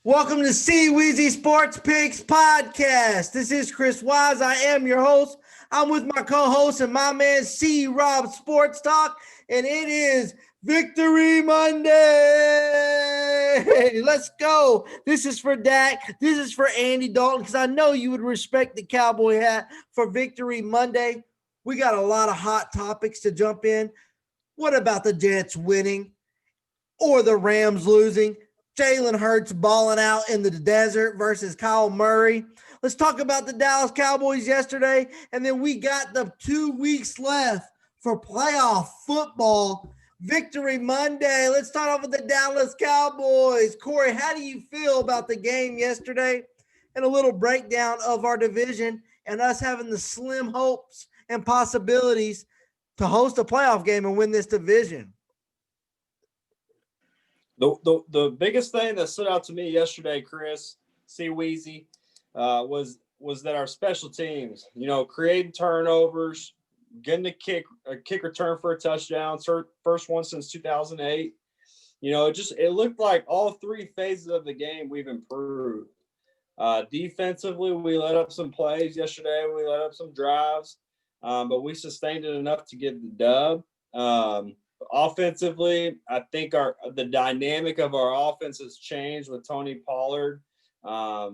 Welcome to C Weezy Sports Picks Podcast. This is Chris Wise. I am your host. I'm with my co-host and my man C Rob Sports Talk, and it is Victory Monday. Let's go. This is for Dak. This is for Andy Dalton, because I know you would respect the cowboy hat for Victory Monday. We got a lot of hot topics to jump in. What about the Jets winning or the Rams losing? Jalen Hurts balling out in the desert versus Kyle Murray. Let's talk about the Dallas Cowboys yesterday, and then we got the 2 weeks left for playoff football. Victory Monday. Let's start off with the Dallas Cowboys. Corey, how do you feel about the game yesterday? And a little breakdown of our division and us having the slim hopes and possibilities to host a playoff game and win this division. The biggest thing that stood out to me yesterday, Chris, C. Weezy, was that our special teams, creating turnovers, getting a kick return for a touchdown, first one since 2008. It looked like all three phases of the game we've improved. Defensively, we let up some plays yesterday. We let up some drives, but we sustained it enough to get the dub. Offensively, I think the dynamic of our offense has changed with Tony Pollard. I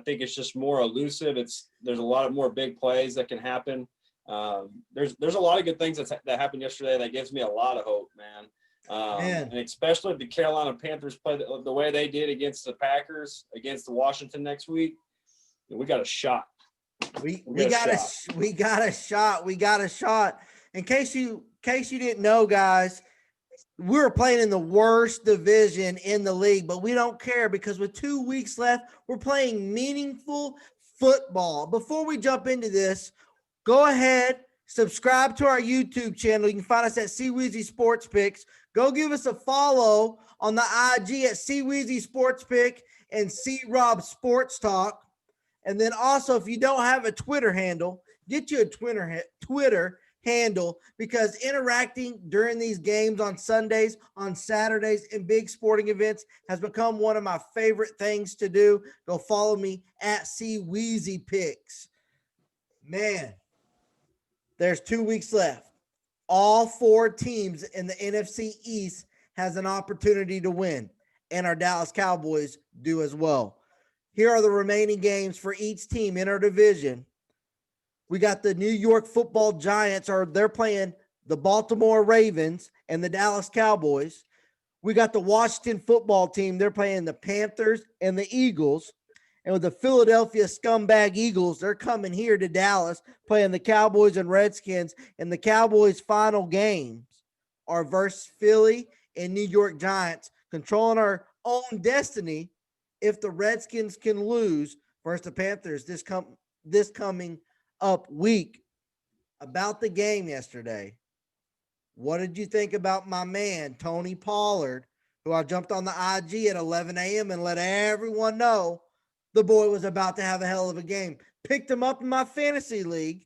think it's just more elusive. There's a lot of more big plays that can happen. There's a lot of good things that happened yesterday that gives me a lot of hope, man. And especially if the Carolina Panthers play the way they did against the Packers, against the Washington next week, we got a shot. We got a shot. In case you didn't know, guys, we're playing in the worst division in the league, but we don't care because with 2 weeks left, we're playing meaningful football. Before we jump into this, go ahead, subscribe to our YouTube channel. You can find us at CWeezy Sports Picks. Go give us a follow on the IG at CWeezy Sports Pick and C Rob Sports Talk. And then also, if you don't have a Twitter handle, get you a Twitter handle, because interacting during these games on Sundays, on Saturdays, and big sporting events has become one of my favorite things to do. Go follow me at CWeezy Picks. Man, there's 2 weeks left. All four teams in the NFC East has an opportunity to win, and our Dallas Cowboys do as well. Here are the remaining games for each team in our division. We got the New York Football Giants, they're playing the Baltimore Ravens and the Dallas Cowboys. We got the Washington Football Team, they're playing the Panthers and the Eagles. And with the Philadelphia Scumbag Eagles, they're coming here to Dallas, playing the Cowboys and Redskins. And the Cowboys' final games are versus Philly and New York Giants, controlling our own destiny if the Redskins can lose versus the Panthers this coming up week. About the game yesterday, what did you think about my man Tony Pollard, who I jumped on the IG at 11 a.m. and let everyone know the boy was about to have a hell of a game? Picked him up in my fantasy league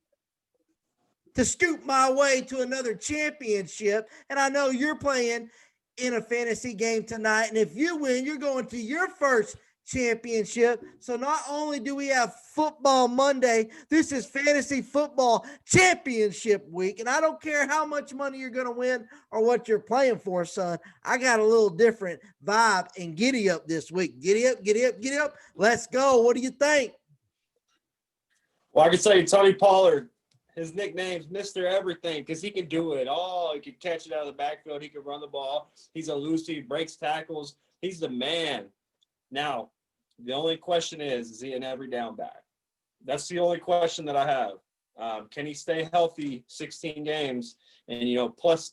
to scoop my way to another championship, and I know you're playing in a fantasy game tonight, and if you win, you're going to your first championship. So not only do we have football Monday, this is fantasy football championship week, and I don't care how much money you're going to win or what you're playing for, son. I got a little different vibe and giddy up this week. Giddy up. Let's go. What do you think? Well, I can tell you, Tony Pollard, his nickname's Mr. Everything because he can do it all. He can catch it out of the backfield. He can run the ball. He's elusive. He breaks tackles. He's the man. Now, the only question is he an every down back? That's the only question that I have. Can he stay healthy 16 games and, plus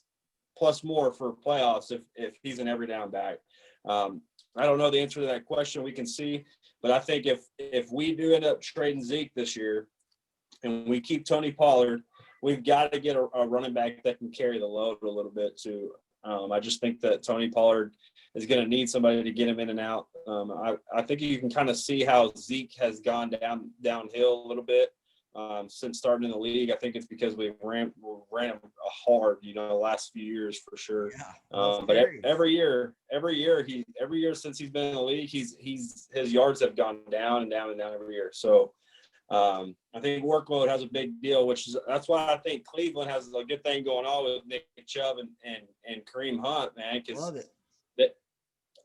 more for playoffs if he's an every down back? I don't know the answer to that question. We can see. But I think if we do end up trading Zeke this year and we keep Tony Pollard, we've got to get a running back that can carry the load a little bit too. I just think that Tony Pollard is going to need somebody to get him in and out. I think you can kind of see how Zeke has gone downhill a little bit. since starting in the league. I think it's because we ran him hard, the last few years for sure. Yeah, But every year since he's been in the league, his yards have gone down and down and down every year. So I think workload has a big deal, that's why I think Cleveland has a good thing going on with Nick Chubb and Kareem Hunt, man. Love it.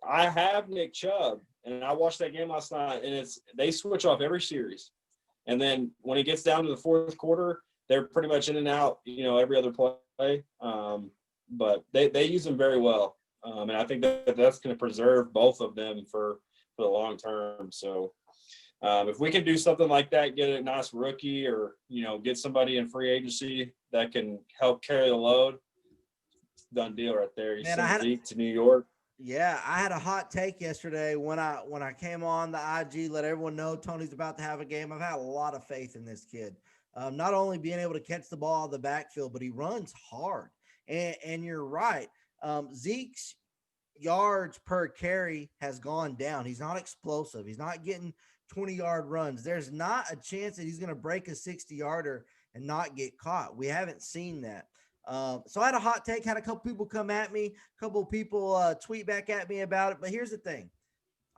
I have Nick Chubb, and I watched that game last night, and they switch off every series. And then when it gets down to the fourth quarter, they're pretty much in and out, every other play. But they use them very well. And I think that's going to preserve both of them for the long term. So if we can do something like that, get a nice rookie or, get somebody in free agency that can help carry the load, done deal right there. You send Zeke to New York. Yeah, I had a hot take yesterday when I came on the IG, let everyone know Tony's about to have a game. I've had a lot of faith in this kid. Not only being able to catch the ball out of the backfield, but he runs hard. And you're right. Zeke's yards per carry has gone down. He's not explosive. He's not getting 20-yard runs. There's not a chance that he's going to break a 60-yarder and not get caught. We haven't seen that. So I had a hot take, had a couple people come at me, a couple people tweet back at me about it. But here's the thing.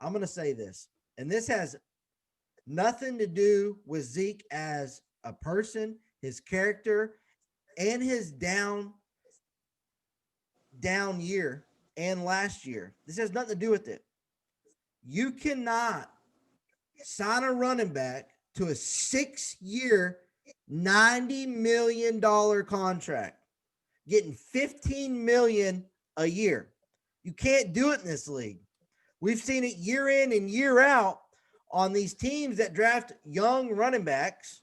I'm going to say this, and this has nothing to do with Zeke as a person, his character, and his down year and last year. This has nothing to do with it. You cannot sign a running back to a 6-year, $90 million contract, getting $15 million a year. You can't do it in this league. We've seen it year in and year out on these teams that draft young running backs.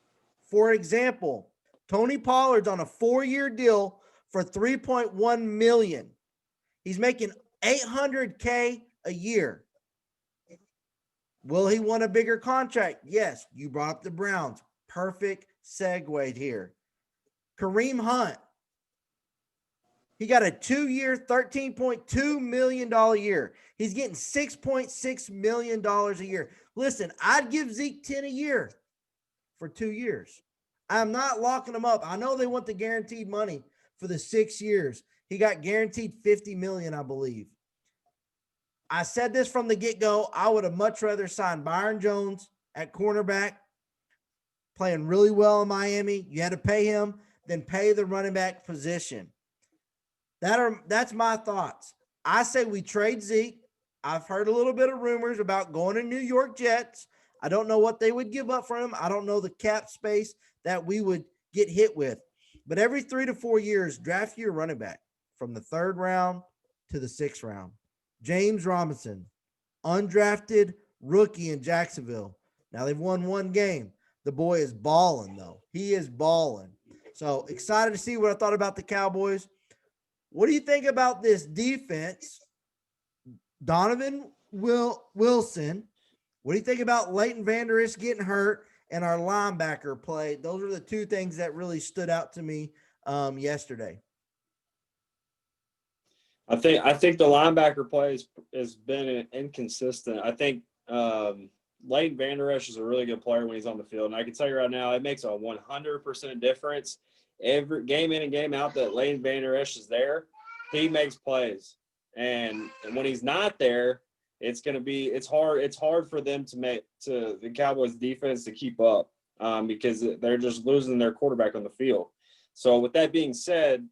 For example, Tony Pollard's on a 4-year deal for $3.1 million. He's making $800K a year. Will he want a bigger contract? Yes. You brought up the Browns. Perfect segue here. Kareem Hunt. He got a 2-year, $13.2 million year. He's getting $6.6 million a year. Listen, I'd give Zeke 10 a year for 2 years. I'm not locking him up. I know they want the guaranteed money for the 6 years. He got guaranteed $50 million, I believe. I said this from the get-go. I would have much rather signed Byron Jones at cornerback, playing really well in Miami. You had to pay him, then pay the running back position. That's my thoughts. I say we trade Zeke. I've heard a little bit of rumors about going to New York Jets. I don't know what they would give up for him. I don't know the cap space that we would get hit with. But every 3 to 4 years, draft your running back from the 3rd round to the 6th round. James Robinson, undrafted rookie in Jacksonville. Now they've won 1 game. The boy is balling, though. He is balling. So excited to see what I thought about the Cowboys. What do you think about this defense? Donovan Wilson. What do you think about Leighton Vander Esch getting hurt and our linebacker play? Those are the 2 things that really stood out to me yesterday. I think the linebacker play has been inconsistent. I think Leighton Vander Esch is a really good player when he's on the field. And I can tell you right now, it makes a 100% difference. Every game in and game out that Leighton Vander Esch is there, he makes plays. And when he's not there, it's hard for them to the Cowboys defense to keep up because they're just losing their quarterback on the field. So with that being said,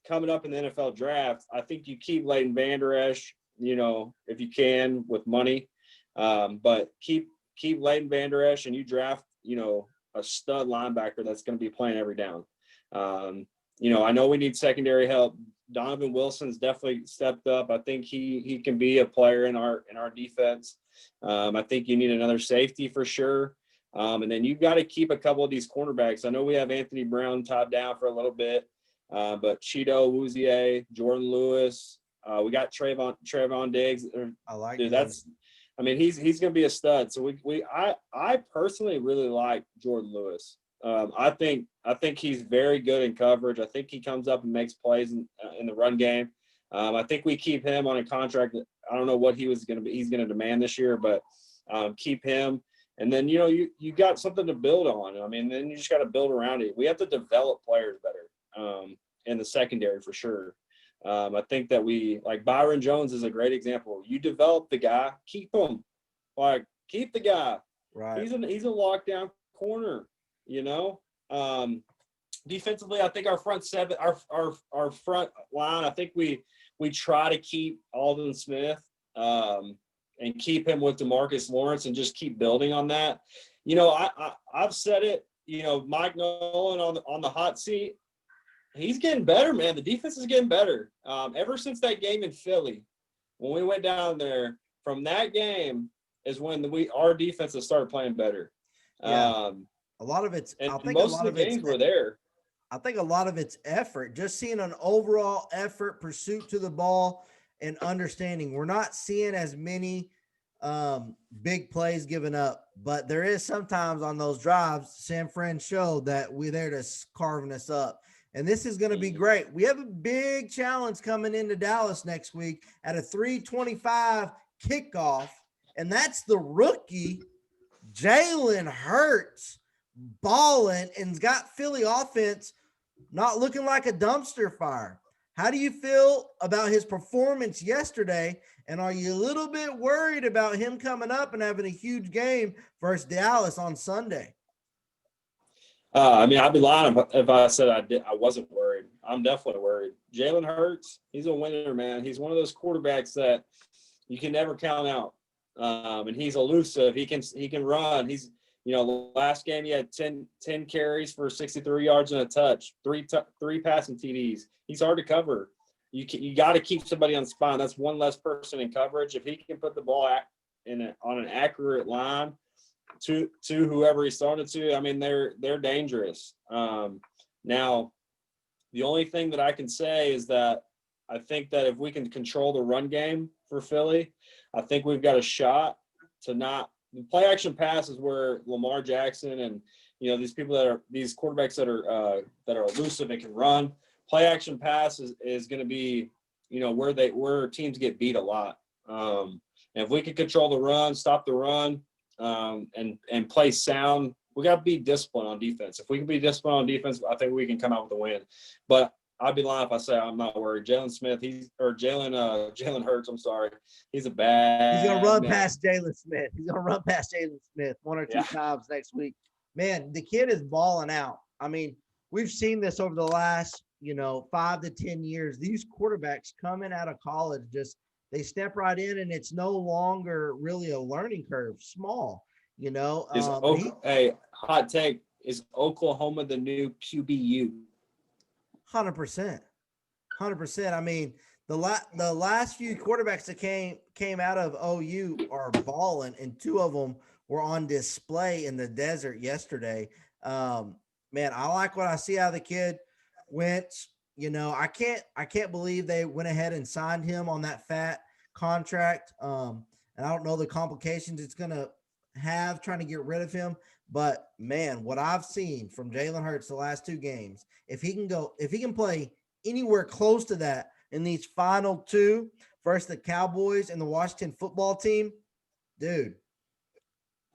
coming up in the NFL draft, I think you keep Leighton Vander Esch, if you can with money, but keep Leighton Vander Esch and you draft, a stud linebacker that's going to be playing every down. I know we need secondary help. Donovan Wilson's definitely stepped up. I think he can be a player in our defense. I think you need another safety for sure. And then you've got to keep a couple of these cornerbacks. I know we have Anthony Brown tied down for a little bit, but Cheeto Wuzier, Jordan Lewis, we got Trayvon Diggs. I like dude, he's going to be a stud. So I personally really like Jordan Lewis. I think he's very good in coverage. I think he comes up and makes plays in the run game. I think we keep him on a contract. I don't know what he's going to demand this year, but keep him. And then, you got something to build on. I mean, then you just got to build around it. We have to develop players better in the secondary for sure. I think that like Byron Jones is a great example. You develop the guy, keep him. Keep the guy. Right. He's a lockdown corner, Defensively, I think our front seven, our front line, I think we try to keep Aldon Smith and keep him with DeMarcus Lawrence and just keep building on that. I've said it, Mike Nolan on the hot seat, he's getting better, man. The defense is getting better. Ever since that game in Philly, when we went down there, from that game is when our defense has started playing better. Yeah. A lot of it's, and I think most a lot of the games were there. I think a lot of it's effort, just seeing an overall effort, pursuit to the ball, and understanding. We're not seeing as many big plays given up, but there is sometimes on those drives, San Fran showed that we're there to carving us up. And this is going to be great. We have a big challenge coming into Dallas next week at a 3:25 kickoff, and that's the rookie Jalen Hurts balling and's got Philly offense not looking like a dumpster fire. How do you feel about his performance yesterday? And are you a little bit worried about him coming up and having a huge game versus Dallas on Sunday? I'd be lying if I said I wasn't worried. I'm definitely worried. Jalen Hurts, he's a winner, man. He's one of those quarterbacks that you can never count out. And he's elusive. He can run. He's, last game he had 10 carries for 63 yards and a touch, three passing TDs. He's hard to cover. You got to keep somebody on the spine. That's one less person in coverage. If he can put the ball on an accurate line to whoever he started to, they're dangerous. Now, the only thing that I can say is that I think that if we can control the run game for Philly, I think we've got a shot to not – the play action pass is where Lamar Jackson and, these quarterbacks that are elusive and can run. Play action pass is going to be, where teams get beat a lot. And if we can control the run, stop the run, and play sound, we got to be disciplined on defense. If we can be disciplined on defense, I think we can come out with a win. But I'd be lying if I say I'm not worried. Jalen Hurts, I'm sorry. He's a bad. He's going to run past Jalen Smith. He's going to run past Jalen Smith one or two times next week. Man, the kid is balling out. We've seen this over the last, 5 to 10 years. These quarterbacks coming out of college, they step right in, and it's no longer really a learning curve. Small, Hey, hot take, is Oklahoma the new QBU? 100%. The last few quarterbacks that came out of OU are balling, and two of them were on display in the desert yesterday. Man, I like what I see out of the kid. Wentz, I can't believe they went ahead and signed him on that fat contract. And I don't know the complications it's going to have trying to get rid of him. But man, what I've seen from Jalen Hurts the last two games, if he can play anywhere close to that in these final two versus the Cowboys and the Washington football team, dude,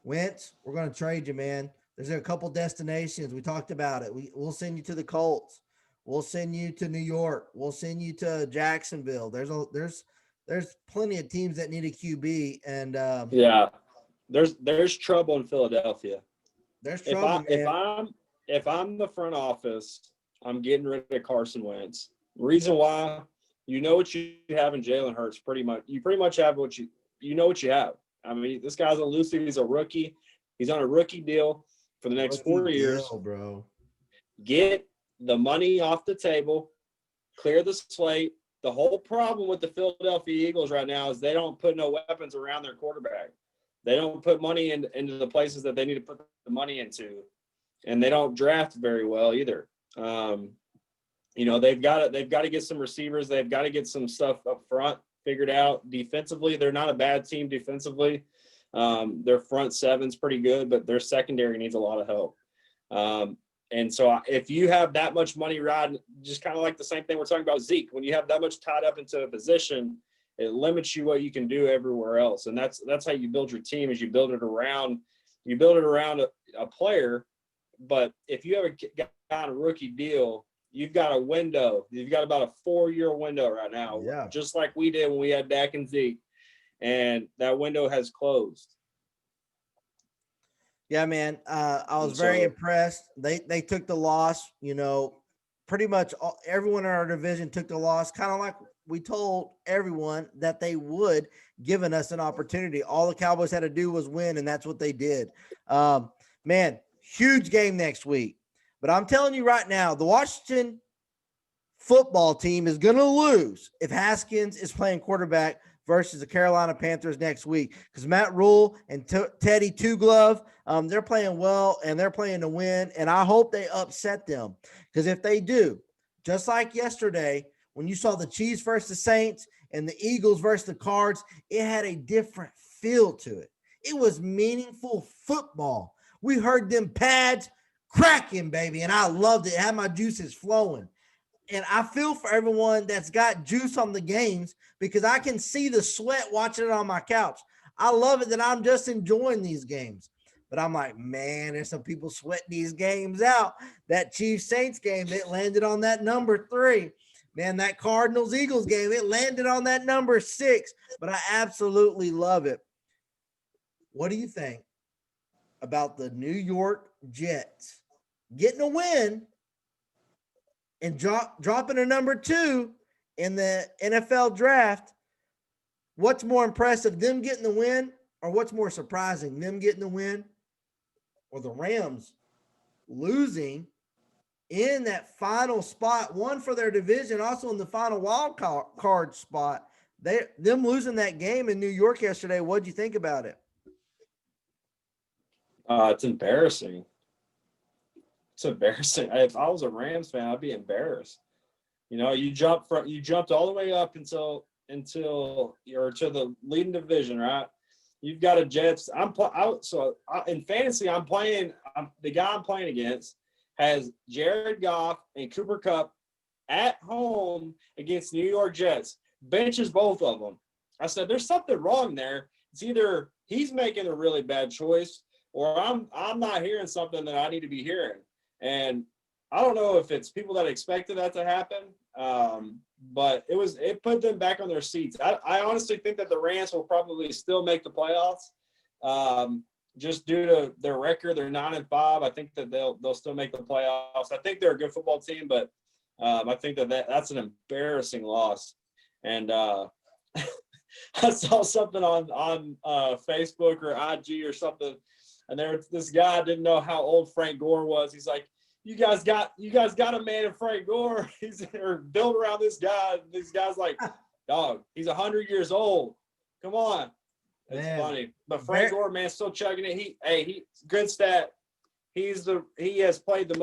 Wentz, we're going to trade you, man. There's a couple destinations. We talked about it. We'll send you to the Colts. We'll send you to New York. We'll send you to Jacksonville. There's plenty of teams that need a QB, and there's trouble in Philadelphia. There's trouble, man. If I'm the front office, I'm getting rid of Carson Wentz. Reason why, what you have in Jalen Hurts pretty much. You pretty much have what you have. This guy's elusive. He's a rookie. He's on a rookie deal for the next 4 years. Bro. Get the money off the table, clear the slate. The whole problem with the Philadelphia Eagles right now is they don't put no weapons around their quarterback. They don't put money into the places that they need to put the money into, and they don't draft very well either. They've got to get some receivers. They've got to get some stuff up front figured out. Defensively, they're not a bad team defensively. Their front seven's pretty good, but their secondary needs a lot of help. And so if you have that much money riding, just kind of like the same thing we're talking about Zeke, when you have that much tied up into a position, it limits you what you can do everywhere else. And that's how you build your team, is you build it around You build it around a player, but if you have a guy on a rookie deal, you've got a window. You've got about a 4-year window right now, just like we did when we had Dak and Zeke, and that window has closed. Yeah, man. I was very impressed. They took the loss. Pretty much everyone in our division took the loss, kind of like we told everyone that they would, giving us an opportunity. All the Cowboys had to do was win, and that's what they did. Man, huge game next week. But I'm telling you right now, the Washington football team is going to lose if Haskins is playing quarterback versus the Carolina Panthers next week, because Matt Rule and Teddy Two Glove, they're playing well and they're playing to win. And I hope they upset them, because if they do, just like yesterday, when you saw the Chiefs versus the Saints and the Eagles versus the Cards, it had a different feel to it. It was meaningful football. We heard them pads cracking, baby, and I loved it. It had my juices flowing. And I feel for everyone that's got juice on the games, because I can see the sweat watching it on my couch. I love it that I'm just enjoying these games. But I'm like, man, there's some people sweating these games out. That Chiefs-Saints game, it landed on that number 3. Man, that Cardinals-Eagles game, it landed on that number 6. But I absolutely love it. What do you think about the New York Jets getting a win and dropping a number 2 in the NFL draft? What's more impressive, them getting the win, or what's more surprising, them getting the win or the Rams losing in that final spot, one for their division, also in the final wild card spot? Them losing that game in New York yesterday, what'd you think about it? It's embarrassing. It's embarrassing. If I was a Rams fan, I'd be embarrassed. You jumped all the way up until you're to the leading division, right? You've got a Jets. In fantasy, the guy I'm playing against has Jared Goff and Cooper Kupp at home against New York Jets. Benches both of them. I said, there's something wrong there. It's either he's making a really bad choice, or I'm not hearing something that I need to be hearing. And I don't know if it's people that expected that to happen, but it put them back on their seats. I honestly think that the Rams will probably still make the playoffs, just due to their record. They're 9-5. I think that they'll still make the playoffs. I think they're a good football team, but I think that's an embarrassing loss. And I saw something on Facebook or IG or something, and this guy didn't know how old Frank Gore was. He's like, you guys got a man in Frank Gore. He's built around this guy. This guy's like, dog, he's 100 years old. Come on. It's funny. But Frank Gore, man, still chugging it. He good stat. He has played the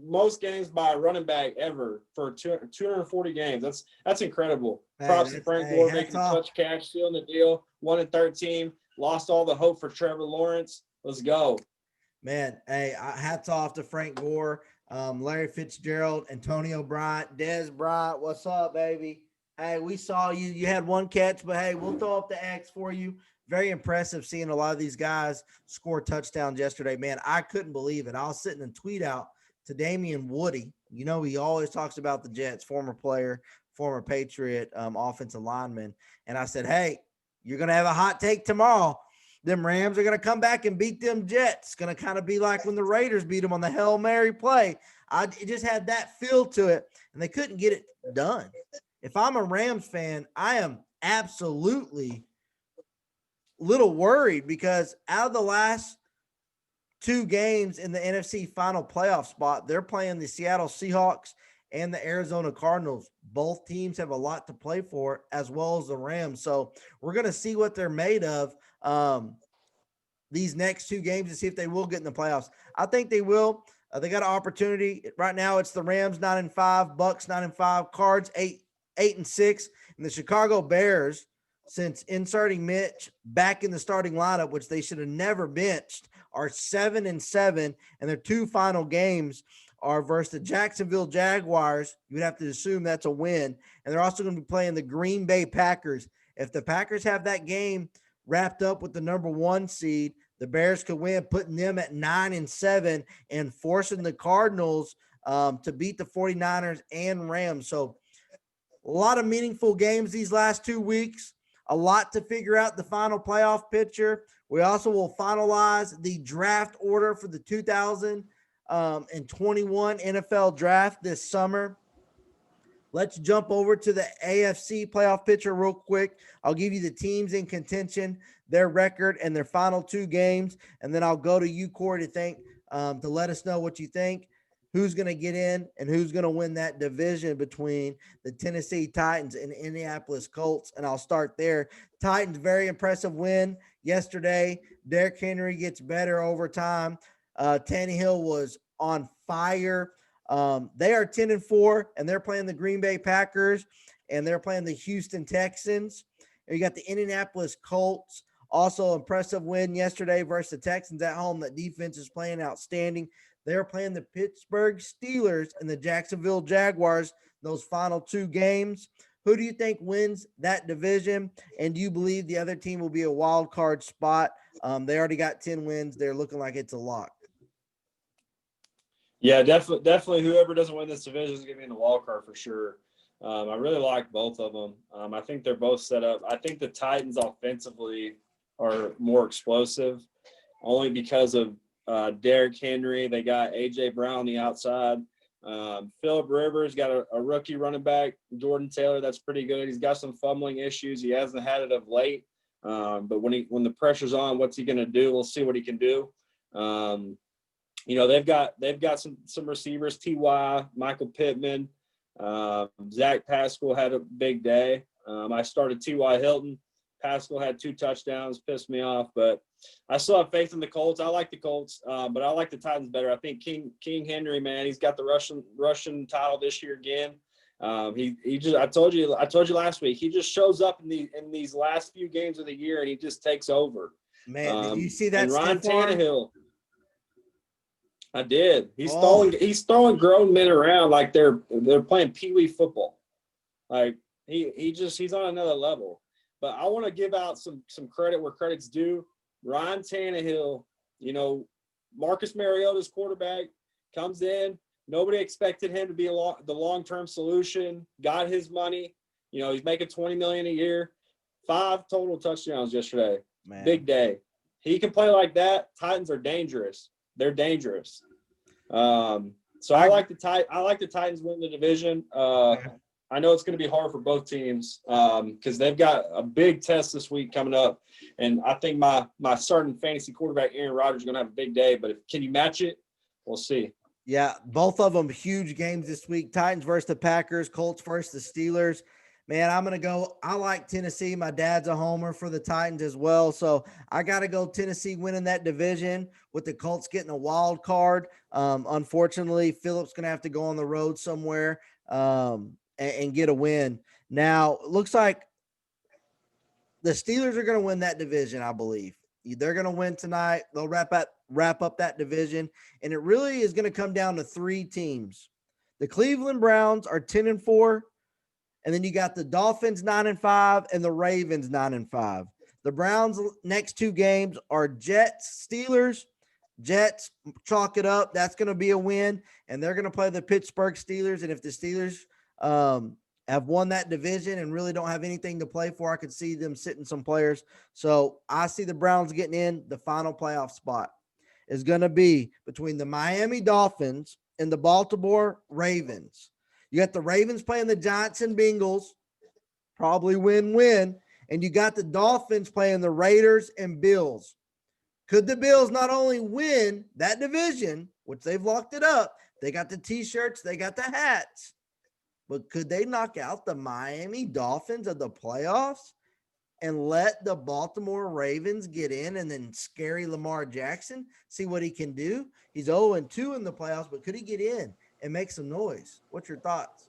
most games by a running back ever for 240 games. That's incredible. Props to Frank Gore making a touch catch, sealing the deal. 1-13. Lost all the hope for Trevor Lawrence. Let's go. Man, hats off to Frank Gore, Larry Fitzgerald, Antonio Bryant, Dez Bryant. What's up, baby? Hey, we saw you. You had one catch, but hey, we'll throw up the X for you. Very impressive seeing a lot of these guys score touchdowns yesterday, man. I couldn't believe it. I was sitting and tweet out to Damian Woody. He always talks about the Jets, former player, former Patriot, offensive lineman. And I said, hey, you're going to have a hot take tomorrow. Them Rams are going to come back and beat them Jets. It's going to kind of be like when the Raiders beat them on the Hail Mary play. It just had that feel to it, and they couldn't get it done. If I'm a Rams fan, I am absolutely a little worried, because out of the last 2 games in the NFC final playoff spot, they're playing the Seattle Seahawks and the Arizona Cardinals. Both teams have a lot to play for, as well as the Rams. So we're going to see what they're made of these next 2 games to see if they will get in the playoffs. I think they will. They got an opportunity. Right now it's the Rams 9-5, Bucks 9-5, Cards 8-6, and the Chicago Bears, since inserting Mitch back in the starting lineup, which they should have never benched, are 7-7, and their 2 final games are versus the Jacksonville Jaguars. You would have to assume that's a win. And they're also going to be playing the Green Bay Packers. If the Packers have that game wrapped up with the number 1 seed, The Bears could win, putting them at 9-7 and forcing the Cardinals to beat the 49ers and Rams. So a lot of meaningful games these last 2 weeks, a lot to figure out the final playoff picture. We also will finalize the draft order for the 2021 NFL draft this summer. Let's jump over to the AFC playoff picture real quick. I'll give you the teams in contention, their record, and their final 2 games, and then I'll go to you, Corey, to let us know what you think, who's going to get in, and who's going to win that division between the Tennessee Titans and Indianapolis Colts. And I'll start there. Titans, very impressive win yesterday. Derrick Henry gets better over time. Tannehill was on fire. They are 10-4, and they're playing the Green Bay Packers, and they're playing the Houston Texans. And you got the Indianapolis Colts, also impressive win yesterday versus the Texans at home. That defense is playing outstanding. They're playing the Pittsburgh Steelers and the Jacksonville Jaguars, those final 2 games. Who do you think wins that division? And do you believe the other team will be a wild card spot? They already got 10 wins. They're looking like it's a lock. Yeah, definitely. Whoever doesn't win this division is going to be in the wild card for sure. I really like both of them. I think they're both set up. I think the Titans offensively are more explosive, only because of Derrick Henry. They got A.J. Brown on the outside. Phillip Rivers got a rookie running back, Jordan Taylor. That's pretty good. He's got some fumbling issues. He hasn't had it of late. But when the pressure's on, what's he going to do? We'll see what he can do. They've got some receivers, T.Y., Michael Pittman, Zach Pascal had a big day. I started T.Y. Hilton. Pascal had 2 touchdowns, pissed me off, but I still have faith in the Colts. I like the Colts, but I like the Titans better. I think King Henry, man, he's got the Russian title this year again. He just I told you last week, he just shows up in these last few games of the year and he just takes over. Man, did you see that? And Ryan Tannehill. I did. He's throwing grown men around like they're playing peewee football. Like he's on another level. But I want to give out some credit where credit's due. Ryan Tannehill, Marcus Mariota's quarterback, comes in. Nobody expected him to be the long-term solution. Got his money. He's making $20 million a year. 5 total touchdowns yesterday. Man. Big day. He can play like that. Titans are dangerous. They're dangerous. So I like the Titans win the division. I know it's going to be hard for both teams because they've got a big test this week coming up, and I think my starting fantasy quarterback Aaron Rodgers is going to have a big day. But can you match it? We'll see. Yeah, both of them huge games this week. Titans versus the Packers, Colts versus the Steelers. Man, I'm going to go. I like Tennessee. My dad's a homer for the Titans as well. So I got to go Tennessee winning that division with the Colts getting a wild card. Unfortunately, Phillip's going to have to go on the road somewhere and get a win. Now, it looks like the Steelers are going to win that division, I believe. They're going to win tonight. They'll wrap up that division. And it really is going to come down to 3 teams. The Cleveland Browns are 10-4. And then you got the Dolphins 9-5 and the Ravens 9-5. The Browns' next 2 games are Jets, Steelers. Jets, chalk it up. That's going to be a win. And they're going to play the Pittsburgh Steelers. And if the Steelers have won that division and really don't have anything to play for, I could see them sitting some players. So I see the Browns getting in. The final playoff spot is going to be between the Miami Dolphins and the Baltimore Ravens. You got the Ravens playing the Giants and Bengals, probably win-win. And you got the Dolphins playing the Raiders and Bills. Could the Bills not only win that division, which they've locked it up, they got the T-shirts, they got the hats, but could they knock out the Miami Dolphins of the playoffs and let the Baltimore Ravens get in and then scary Lamar Jackson, see what he can do? He's 0-2 in the playoffs, but could he get in and make some noise? What's your thoughts?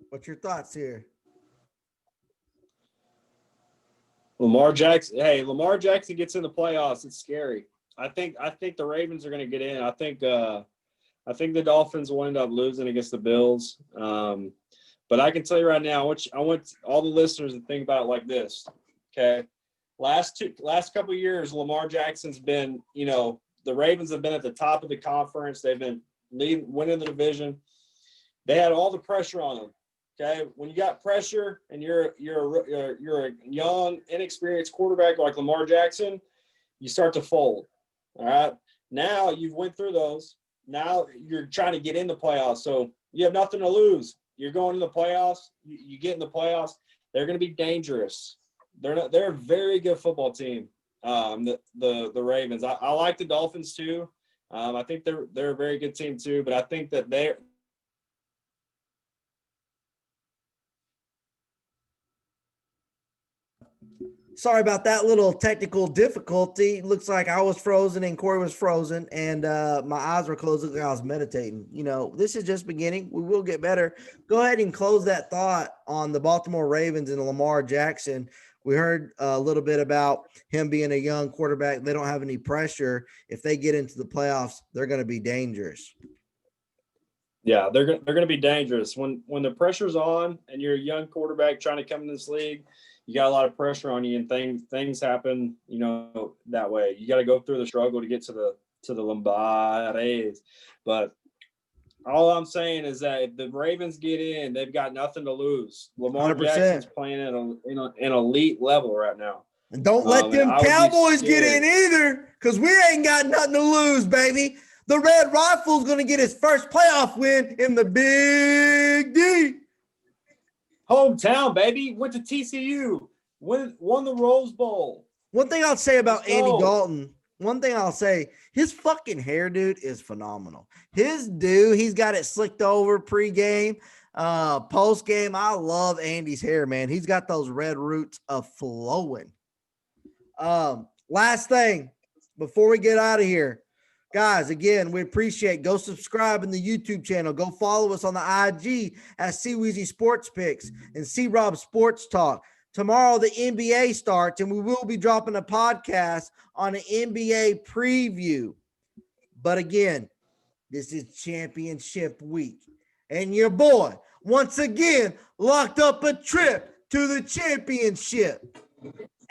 What's your thoughts here? Lamar Jackson gets in the playoffs. It's scary. I think the Ravens are going to get in. I think I think the Dolphins will end up losing against the Bills. But I can tell you right now, I want all the listeners to think about it like this. Okay. Last couple of years, Lamar Jackson's been, the Ravens have been at the top of the conference. They've been winning the division. They had all the pressure on them. Okay. When you got pressure and you're a young, inexperienced quarterback like Lamar Jackson, you start to fold. All right. Now you've went through those. Now you're trying to get in the playoffs. So you have nothing to lose. You're going to the playoffs. You get in the playoffs. They're going to be dangerous. They're a very good football team. The Ravens. I like the Dolphins too. I think they're a very good team too. But I think that they're. Sorry about that little technical difficulty. Looks like I was frozen and Corey was frozen, and my eyes were closed. Looked like I was meditating. This is just beginning. We will get better. Go ahead and close that thought on the Baltimore Ravens and Lamar Jackson. We heard a little bit about him being a young quarterback. They don't have any pressure. If they get into the playoffs, they're going to be dangerous. Yeah, they're going to be dangerous. When the pressure's on and you're a young quarterback trying to come in this league, you got a lot of pressure on you, and things happen, that way. You got to go through the struggle to get to the Lombardes. But all I'm saying is that if the Ravens get in, they've got nothing to lose. Lamar 100%. Jackson's playing at an elite level right now. And don't let them Cowboys get in either, because we ain't got nothing to lose, baby. The Red Rifle's going to get his first playoff win in the Big D. Hometown, baby. Went to TCU. Won the Rose Bowl. One thing I'll say about Andy Dalton, his fucking hair, dude, is phenomenal. He's got it slicked over pregame, postgame. I love Andy's hair, man. He's got those red roots of flowing. Last thing before we get out of here. Guys, again, we appreciate. Go subscribe in the YouTube channel. Go follow us on the IG at C-Weezy Sports Picks and C-Rob Sports Talk. Tomorrow, the NBA starts, and we will be dropping a podcast on an NBA preview. But again, this is championship week. And your boy, once again, locked up a trip to the championship.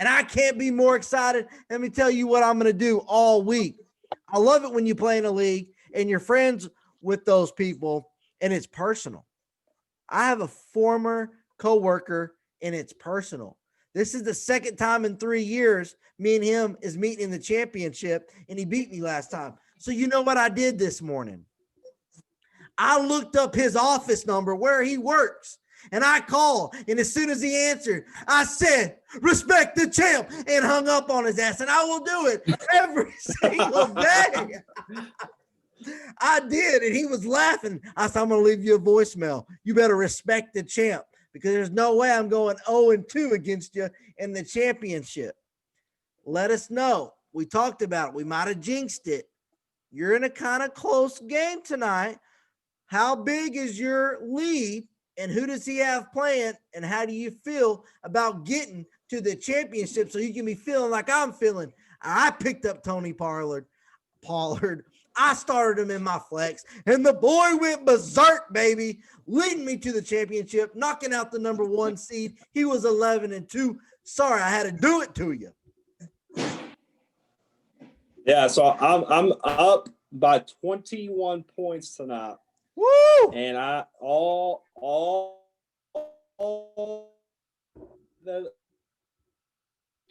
And I can't be more excited. Let me tell you what I'm going to do all week. I love it when you play in a league and you're friends with those people and it's personal. I have a former coworker and it's personal. This is the second time in 3 years me and him is meeting in the championship, and he beat me last time. So you know what I did this morning? I looked up his office number where he works. And I called, and as soon as he answered, I said, "Respect the champ," and hung up on his ass. And I will do it every single day. I did, and he was laughing. I said, "I'm going to leave you a voicemail. You better respect the champ, because there's no way I'm going 0-2 against you in the championship." Let us know. We talked about it. We might have jinxed it. You're in a kind of close game tonight. How big is your lead? And who does he have playing? And how do you feel about getting to the championship so you can be feeling like I'm feeling? I picked up Tony Pollard. I started him in my flex, and the boy went berserk, baby, leading me to the championship, knocking out the number 1 seed. He was 11-2. Sorry, I had to do it to you. Yeah, so I'm up by 21 points tonight. Woo! And all the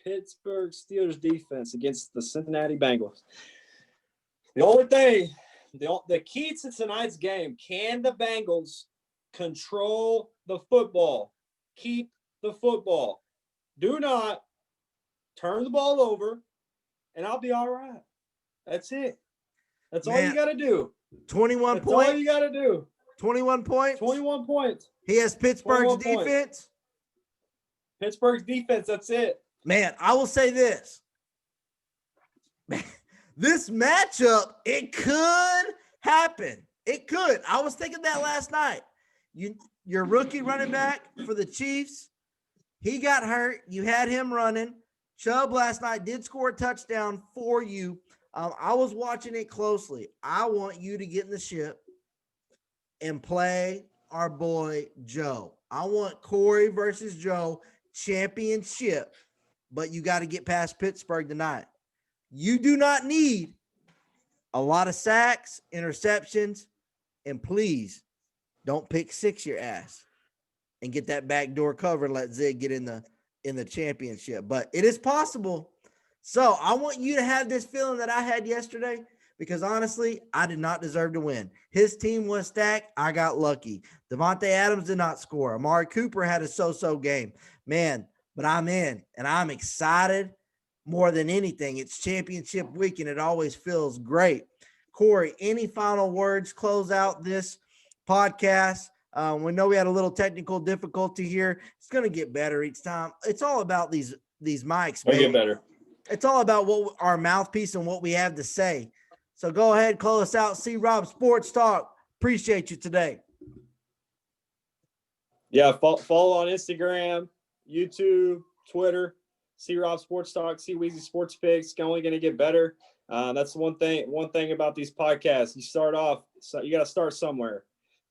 Pittsburgh Steelers defense against the Cincinnati Bengals. The only thing, the key to tonight's game, can the Bengals control the football? Keep the football. Do not turn the ball over, and I'll be all right. That's it. That's all you got to do. 21 That's points. all you got to do. 21 points. 21 points. He has Pittsburgh's defense. Points. Pittsburgh's defense. That's it. Man, I will say this. This matchup, it could happen. It could. I was thinking that last night. Your rookie running back for the Chiefs, he got hurt. You had him running. Chubb last night did score a touchdown for you. I was watching it closely. I want you to get in the ship and play our boy Joe. I want Corey versus Joe championship, but you got to get past Pittsburgh tonight. You do not need a lot of sacks, interceptions, and please don't pick six your ass and get that backdoor cover and let Zig get in the championship. But it is possible. So I want you to have this feeling that I had yesterday, because honestly, I did not deserve to win. His team was stacked. I got lucky. Devontae Adams did not score. Amari Cooper had a so-so game. Man, but I'm in, and I'm excited more than anything. It's championship week, and it always feels great. Corey, any final words? Close out this podcast. We know we had a little technical difficulty here. It's going to get better each time. It's all about these mics. It'll get better. It's all about what our mouthpiece and what we have to say. So go ahead, close us out. C. Rob Sports Talk. Appreciate you today. Yeah, follow on Instagram, YouTube, Twitter. C. Rob Sports Talk, C. Weezy Sports Picks. It's only going to get better. That's one thing about these podcasts. You start off, so you got to start somewhere.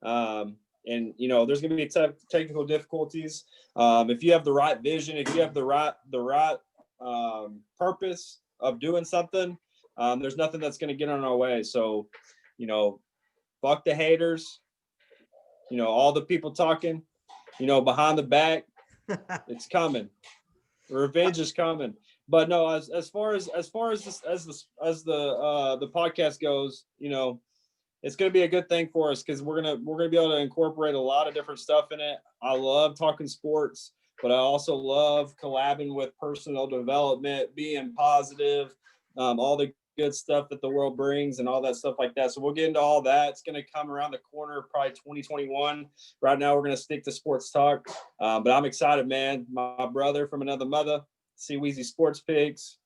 And there's going to be technical difficulties. If you have the right vision, if you have the right purpose of doing something, there's nothing that's going to get on our way. So, fuck the haters, all the people talking, behind the back, it's coming. Revenge is coming. But no, as far as the podcast goes, it's going to be a good thing for us, because we're gonna be able to incorporate a lot of different stuff in it. I love talking sports, but I also love collabing with personal development, being positive, all the good stuff that the world brings and all that stuff like that. So we'll get into all that. It's going to come around the corner, probably 2021. Right now, we're going to stick to sports talk. But I'm excited, man. My brother from another mother, C. Weezy Sports Pigs.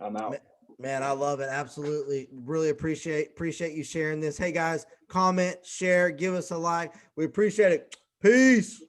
I'm out. Man, I love it. Absolutely. Really appreciate you sharing this. Hey, guys, comment, share, give us a like. We appreciate it. Peace.